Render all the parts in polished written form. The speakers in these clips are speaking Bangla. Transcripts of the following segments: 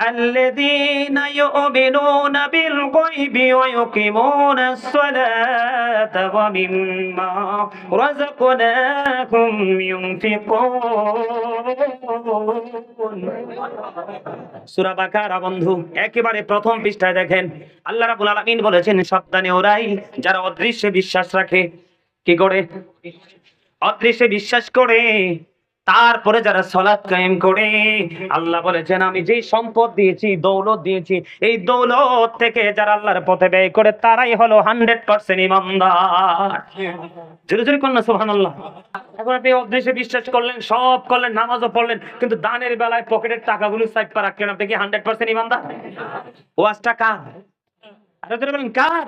الذين يؤمنون بالغيب ويقيمون الصلاة ومما رزقناهم ينفقون। সূরা বাকারা বন্ধু একেবারে প্রথম পৃষ্ঠায় দেখেন আল্লাহ রাব্বুল আলামিন বলেছেন সাবধানে ওরাই যারা অদৃশ্যে বিশ্বাস রাখে। কি করে? অদৃশ্যে বিশ্বাস করে, তারপরে যারা সালাত কায়েম করে। আল্লাহ বলেছেন আমি যেই সম্পদ দিয়েছি, দৌলত দিয়েছি, এই দৌলত থেকে যারা আল্লাহর পথে ব্যয় করে তারাই হলো 100% ঈমানদার। জোরে জোরে কন্যা সুবহানাল্লাহ। এখন আপনি অদৃশ্যে বিশ্বাস করলেন, সব করলেন, নামাজও পড়লেন, কিন্তু দানের বেলায় পকেটের টাকাগুলো সাইড পা রাখলেন, আপনি কি 100% ঈমানদার? ওয়াজটা কার? আরে জোরে বলেন কার?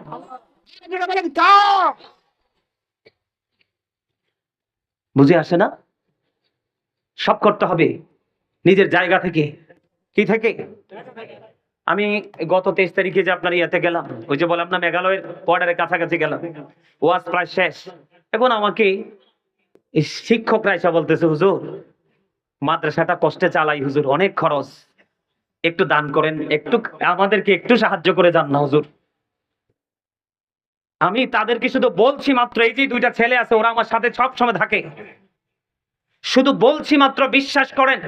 বুঝে আসে না? সব করতে হবে নিজের জায়গা থেকে। কি থেকে? আমি গত 23 তারিখে যে আপনার ইয়াতে গেলাম, ওই যে বললাম না মেঘালয়ের বর্ডারের কাছাকাছি গেলাম, ওয়াজ প্রায় শেষ। এখন আমাকে শিক্ষকরা এসে বলতেছে হুজুর মাদ্রাসাটা কষ্টে চালাই হুজুর, অনেক খরচ, একটু দান করেন, একটু আমাদেরকে একটু সাহায্য করে যান না হুজুর। আমি তাদেরকে শুধু বলছি মাত্র, এই যে দুইটা ছেলে আছে ওরা আমার সাথে সব সময় থাকে, শুধু বলছি মাত্র, বিশ্বাস করেন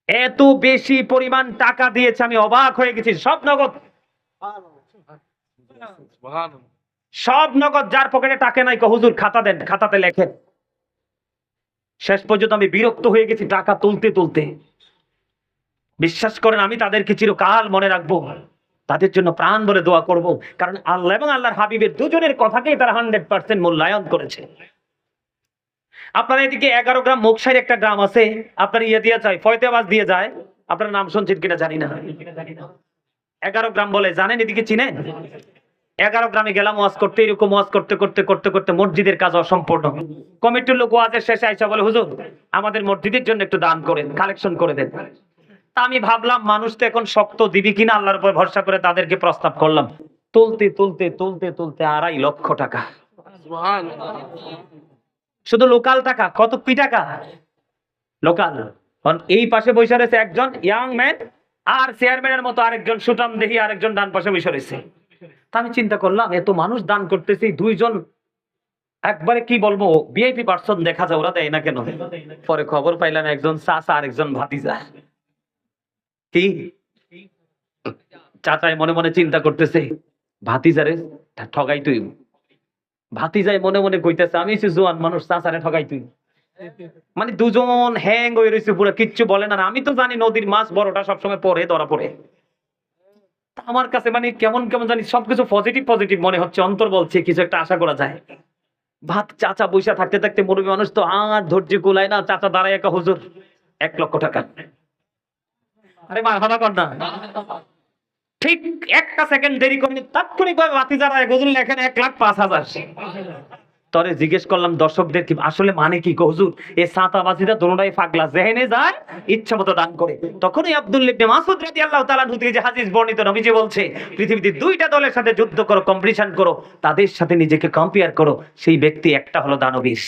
এত বেশি পরিমাণ টাকা দিয়েছে আমি অবাক হয়ে গেছি। সব নগদ, সব নগদ। যার পকেটে টাকা নাই হুজুর খাতা দেন, খাতাতে লেখেন। শেষ পর্যন্ত আমি বিরক্ত হয়ে গেছি টাকা তুলতে তুলতে। বিশ্বাস করেন আমি তাদেরকে চিরকাল মনে রাখবো, তাদের জন্য প্রাণ বলে দোয়া করব, কারণ আল্লাহ এবং আল্লাহর হাবিবের দুজনের কথাকেই তারা 100% মূল্যায়ন করেছে। আপনার এদিকে 11 গ্রাম মুকসাইর একটা গ্রাম আছে, আপনার ইয়ে দিয়ে যায়, ফয়তেবাজ দিয়ে যায়, আপনার নাম শুনছেন কিনা জানি না। 11 গ্রাম বলে, জানেন? এদিকে চিনেন? 11 গ্রামে গেলাম ওয়াজ করতে, এরকম ওয়াজ করতে করতে করতে করতে মসজিদের কাজ অসম্পূর্ণ। কমিটির লোক ওয়াজের শেষে আইসা বলে হুজুর আমাদের মসজিদের জন্য একটু দান করেন, কালেকশন করে দেন। তা আমি ভাবলাম মানুষ তো এখন শক্ত দিবি কিনা, আল্লাহর উপর ভরসা করে তাদেরকে প্রস্তাব করলাম। তুলতে তুলতে তুলতে তুলতে 2.5 লক্ষ টাকা, শুধু লোকাল টাকা। কত কি টাকা? লোকাল। এই পাশে বসে রয়েছে একজন ইয়াং ম্যান, আর চেয়ারম্যানের মতো আরেকজন সুটাম দেহি আরেকজন ডান পাশে বসে রয়েছে। তা আমি চিন্তা করলাম এত মানুষ দান করতেছি, দুইজন একবারে কি বলবো ভিআইপি পার্সন দেখা যায়, ওরা দেয় না কেন? পরে খবর পাইলাম একজন চাচা আরেকজন ভাতিজা। কি চাচাই মনে মনে চিন্তা করতেছে ভাতিজারে ঠগাই তুই, ভাতিজাই মনে মনে কইতেছে আমি জোয়ান মানুষ, চাচারে ঠগাই তুই। মানে দুজন হ্যাং হয়ে রয়েছে পুরো, কিচ্ছু বলে না। আমি তো জানি নদীর মাছ বড়টা সবসময় পরে ধরা পড়ে। আমার কাছে মানে কেমন কেমন জানি সবকিছু পজিটিভ পজিটিভ মনে হচ্ছে, অন্তর বলছে কিছু একটা আশা করা যায়। ভাত চাচা বৈশা থাকতে থাকতে মুরব্বী মানুষ তো আর ধৈর্য কুলায় না, চাচা দাঁড়ায় একা হুজুর 1 লক্ষ টাকা। আরে মারহাবা কর না। ঠিক একটা সেকেন্ড দেরি করেনি, তাৎক্ষণিকভাবে ভাতিজারা হুজুর লেখেন 1,05,000। তরে জিজ্ঞেস করলাম দর্শকদের কি আসলে মানে কি হুজুর? এই সাতাবাজিরা দোনোটাই পাগলা, যেহেনে যায় ইচ্ছা মতো দান করে। তখনই আব্দুল্লাহ ইবনে মাসউদ রাদিয়াল্লাহু তাআলা আনহু থেকে যে হাদিস বর্ণিত, নবীজি বলছে পৃথিবীতে 2টা দলের সাথে যুদ্ধ করো, কম্পিটিশন করো, তাদের সাথে নিজেকে কম্পেয়ার করো। সেই ব্যক্তি একটা হলো দানবীর,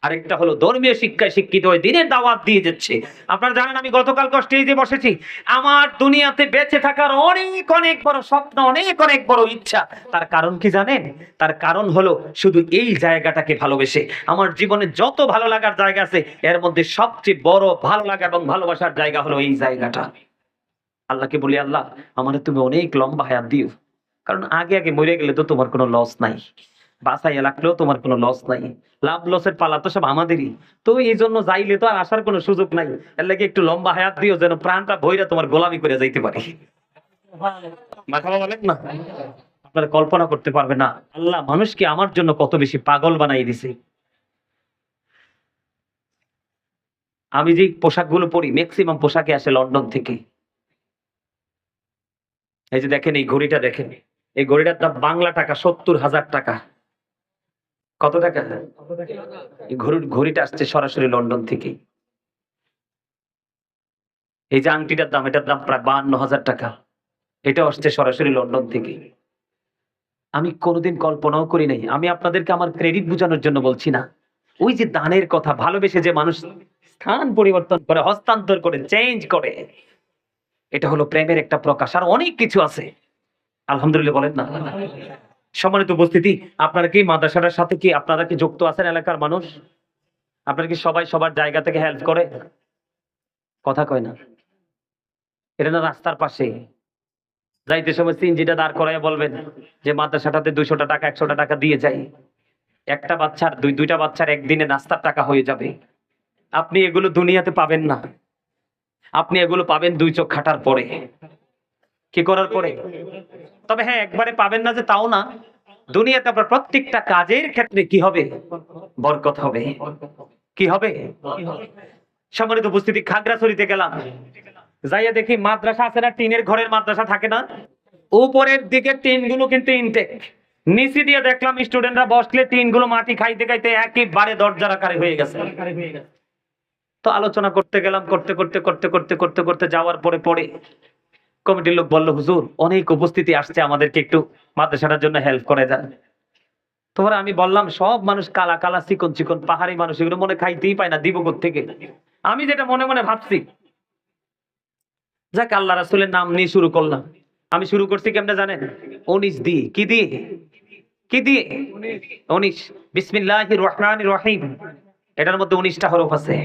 আরেকটা হলো ধর্মীয় শিক্ষায় শিক্ষিত হয়ে দিনের দাওয়াত দিয়ে যাচ্ছে। আপনারা জানেন আমি গতকাল স্টেজে বসেছি, আমার দুনিয়াতে বেঁচে থাকার অনেক অনেক বড় স্বপ্ন, অনেক অনেক বড় ইচ্ছা। তার কারণ কি জানেন? তার কারণ হলো শুধু এই জায়গাটাকে ভালোবেসে। আমার জীবনে যত ভালো লাগার জায়গা আছে এর মধ্যে সবচেয়ে বড় ভালো লাগা এবং ভালোবাসার জায়গা হলো এই জায়গাটা। আল্লাহকে বলি আল্লাহ আমাদের তুমি অনেক লম্বা হায়াত দিও, কারণ আগে আগে মরে গেলে তো তোমার কোনো লস নাই, বাঁচাইয়া লাগলেও তোমার কোনো লস নাই। লাভ লসের পালা তো সব আমাদেরই। তো এই জন্য যাইলে তো আর আসার কোনো সুযোগ নাই। এর লাগে একটু লম্বা হায়াত দিও, যেন প্রাণটা ভইরা তোমার গোলামি করে যাইতে পারি। মাথাবা বলেন না, আপনারা কল্পনা করতে পারবে না আল্লাহ মানুষকে আমার জন্য কত বেশি পাগল বানাই দিছে। আমি যে পোশাকগুলো পরি ম্যাক্সিমাম পোশাকে আসে লন্ডন থেকে। এই যে দেখেন এই ঘড়িটা, দেখেন এই ঘড়িটার দাম বাংলা টাকা 70,000 টাকা। কত টাকা? ঘড়িটা আসছে সরাসরি লন্ডন থেকে। এই যে আংটিটার দাম, এটার দাম প্রায় 52,000 টাকা, এটা আসছে সরাসরি লন্ডন থেকে। আমি কোনোদিন কল্পনাও করি নাই। আমি আপনাদেরকে আমার ক্রেডিট বোঝানোর জন্য বলছি না, ওই যে দানের কথা, ভালোবেসে যে মানুষ স্থান পরিবর্তন করে, হস্তান্তর করে, চেঞ্জ করে। এটা হলো প্রেমের একটা প্রকাশ। আর অনেক কিছু আছে, আলহামদুলিল্লাহ বলেন না। সম্মানিত উপস্থিতি, আপনারা কি মাদ্রাসাটার সাথে কি আপনারা কি যুক্ত আছেন? এলাকার মানুষ আপনারা কি সবাই সবার জায়গা থেকে হেল্প করে? কথা কয় না। এটা না রাস্তার পাশে, যাইতে সময় সিএনজিটা দাঁড় করাইয়া বলবেন যে মাদ্রাসাটাতে 200 টাকা 100 টাকা দিয়ে যাই। একটা বাচ্চার দুইটা বাচ্চার একদিনে নাস্তার টাকা হয়ে যাবে। আপনি এগুলো দুনিয়াতে পাবেন না, আপনি এগুলো পাবেন 2 চোখ খাটার পরে। কি করার পরে? তবে হ্যাঁ, একবারে পাবেন না যে তাও না, দুনিয়াতে আপনার প্রত্যেকটা কাজের ক্ষেত্রে কি হবে? বরকত হবে। কি হবে? সম্মানিত উপস্থিতি, খাগড়াছড়িতে গেলাম, যাইয়া দেখি মাদ্রাসা আছে না, টিনের ঘরের মাদ্রাসা থাকে না, উপরের দিকে টিনগুলো কিন্তু ইনটেক, নিচে দিয়ে দেখলাম স্টুডেন্টরা বসলে টিনগুলো মাটি খাইতে খাইতে একেবারে দরজার আকারে হয়ে গেছে। তো আলোচনা করতে গেলাম, করতে করতে করতে করতে করতে করতে যাওয়ার পরে পরে কমিটির লোক বলল, হুজুর অনেক উপস্থিতি আসছে, আমাদেরকে একটু মাদ্রাসাটার জন্য হেল্প করে দেন। তোমার আমি বললাম, সব মানুষ কালা কালা চিকন চিকন পাহাড়ি মানুষ, এগুলো মনে খাইতেই পায় না, দিব থেকে। আমি যেটা মনে মনে ভাবছি, যাক আল্লাহ রাসূলের নাম নিয়ে শুরু করলাম। আমি শুরু করছি কেমনে জানেন? 19 দিয়ে। কি দিয়ে? কি দিয়ে? 19। বিসমিল্লাহির রহমানির রহিম। এটার মধ্যে 19টা হরফ আছে।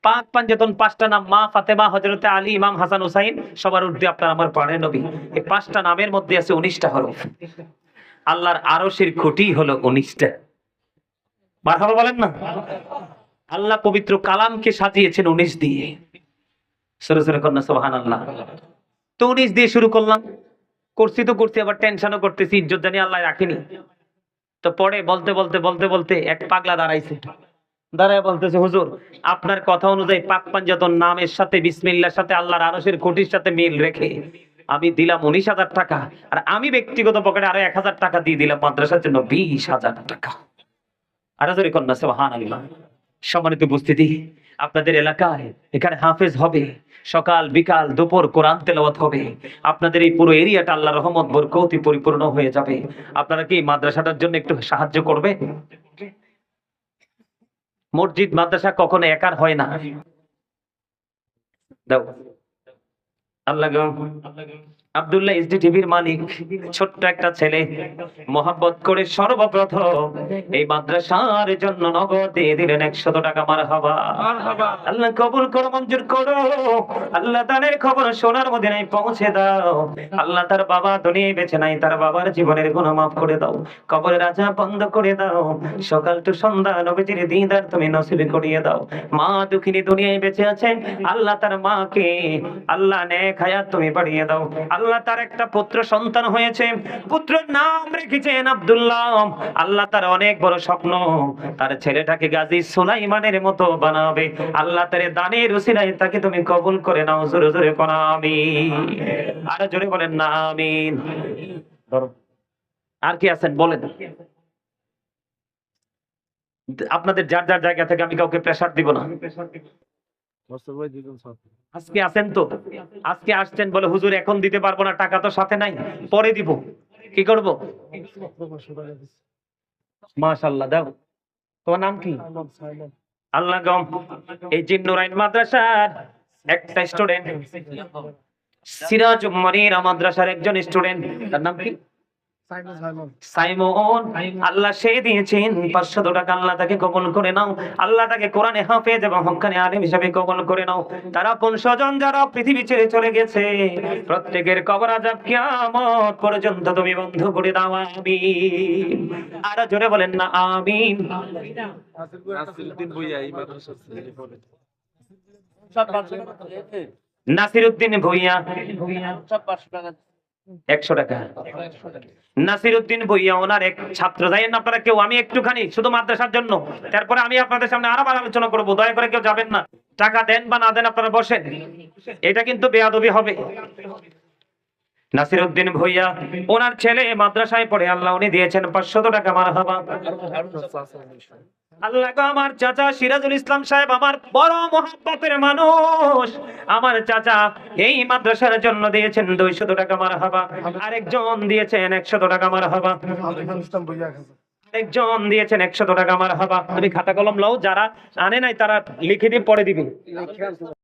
পাক পাঞ্জাতন 5টা নাম, মা ফাতেমা, হযরতে আলী, ইমাম হাসান হুসাইন, সবার ঊর্ধ্বে আপনার আমার প্রাণের নবী। এই 5টা নামের মধ্যে আছে 19টা হরফ। আল্লাহর আরশের খুঁটি হলো 19টা। মারহাবা বলেন না। আল্লাহ পবিত্র কালামকে সাজিয়েছেন 19 দিয়ে। সরে সরে কন্যা সুবহানাল্লাহ। তো 19 দিয়ে শুরু করলাম, করছি তো করছি, আবার টেনশনও করতেছি, ইজ্জত জানি আল্লাহ রাখিনি। তো পরে বলতে বলতে বলতে বলতে এক পাগলা দাঁড়াইছে, দাঁড়ায় বলতেছে, হুজুর আপনার কথা অনুযায়ী পাক পাঞ্জাতন নামের সাথে বিসমিল্লাহর সাথে আল্লাহর আরশের খুঁটির সাথে মিল রেখে আমি দিলাম 19,000 টাকা, আর আমি ব্যক্তিগত পকেটে আরো 1,000 টাকা দিয়ে দিলাম মাদ্রাসার জন্য 20,000 টাকা। আরো জোরে কন্যা সুবহানাল্লাহ। সম্মানিত উপস্থিতি, আপনাদের এলাকায় এখানে হাফেজ হবে, সকাল বিকাল দুপুর কোরআন তেলাওয়াত হবে, আপনাদের এই পুরো এরিয়াটা আল্লাহর রহমত বরকতে পরিপূর্ণ হয়ে যাবে। আপনারা কি মাদ্রাসাটার জন্য একটু সাহায্য করবেন? মসজিদ মাদ্রাসা কখনো একার হয় না। দাও আল্লাহ গো। আব্দুল্লাহ এসডি টিভির মালিক, ছোট্ট একটা ছেলে, মোহাব্বত করে সর্বপ্রথম এই মাদ্রাসার জন্য নগদ দিয়ে দিলেন 100 টাকা। মারহাবা। আল্লাহ কবুল করো, মঞ্জুর করো। আল্লাহ তাদের খবর সোনার মদিনায় পৌঁছে দাও। আল্লাহ তার বাবা দুনিয়ায় বেঁচে নাই, তার বাবার জীবনের গুনাহ মাফ করে দাও, কবরের আযাব বন্ধ করে দাও, সকাল টু সন্ধ্যা নবীজির দিদার তুমি নসিব করিয়ে দাও। মা দুঃখিনী দুনিয়ায় বেঁচে আছে, আল্লাহ তার মাকে আল্লাহ নেক হায়াত তুমি বাড়িয়ে দাও। আল্লাহ তার একটা পুত্র সন্তান হয়েছে, পুত্রের নাম রেখেছেন আব্দুল্লাহ। আল্লাহ তার অনেক বড় স্বপ্ন, তার ছেলেটাকে গাজী সুলাইমানের মতো বানাবে। আল্লাহ তার দানের উসিলায় তাকে তুমি কবুল করে নাও। জোরে জোরে কোন আমিন। আর জোরে বলেন না আমিন। আর কি আছেন বলেন? আপনাদের যার যার জায়গা থেকে, আমি কাউকে প্রেসার দিব না। আজকে আছেন তো, আজকে আসছেন বলে হুজুর এখন দিতে পারবো না, টাকা তো সাথে নাই, পরে দিব। কি করব? মাশাআল্লাহ, দাও। তোমার নাম কি? আল্লাহ গম। এই জিন্নুরাইন মাদ্রাসার একটা স্টুডেন্ট, সিরাজ মনিরা মাদ্রাসার একজন স্টুডেন্ট, তার নাম কি? সাইমন। আল্লাহ সে দিয়েছেন 500 টাকা। আল্লাহ তাকে কবুল করে নাও। আল্লাহ তাকে কোরআনে হাফেজ এবং হক্কানি আলেম হিসেবে কবুল করে নাও। তারা 500 জন যারা পৃথিবী ছেড়ে চলে গেছে, প্রত্যেকের কবর আযাব কিয়ামত পর্যন্ত তুমি বন্ধ করে দাও। আমিন। আর জোরে বলেন না আমিন। নাসিরউদ্দিন ভুইয়া এই মাদ্রাসা থেকে পড়ে। নাসিরউদ্দিন ভুইয়া 100 টাকা। নাসিরউদ্দিন ভুইয়া ওনার এক ছাত্র। যাইয়েন আপনারা কেউ, আমি একটুখানি শুধু মাদ্রাসার জন্য, তারপরে আমি আপনাদের সামনে আরো আলোচনা করব। দয়া করে কেউ যাবেন না, টাকা দেন বা না দেন আপনারা বসেন, এটা কিন্তু বেয়াদবি হবে। নাসিরউদ্দিন ভুইয়া ওনার ছেলে মাদ্রাসায় পড়ে, আল্লাহ উনি দিয়েছেন 500 টাকা। মারহাবা। আল্লাহ গো, আমার চাচা সিরাজুল ইসলাম সাহেব আমার বড় মহব্বতের মানুষ, আমার চাচা এই মাদ্রাসার জন্য দিয়েছেন 200 টাকা। মারহাবা। আরেকজন দিয়েছেন 100 টাকা। মারহাবা। একজন দিয়েছেন 100 টাকা, আমার হাবা। তুমি খাতা কলম লও, যারা আনে নাই তারা লিখে দিয়ে পড়ে দিবি।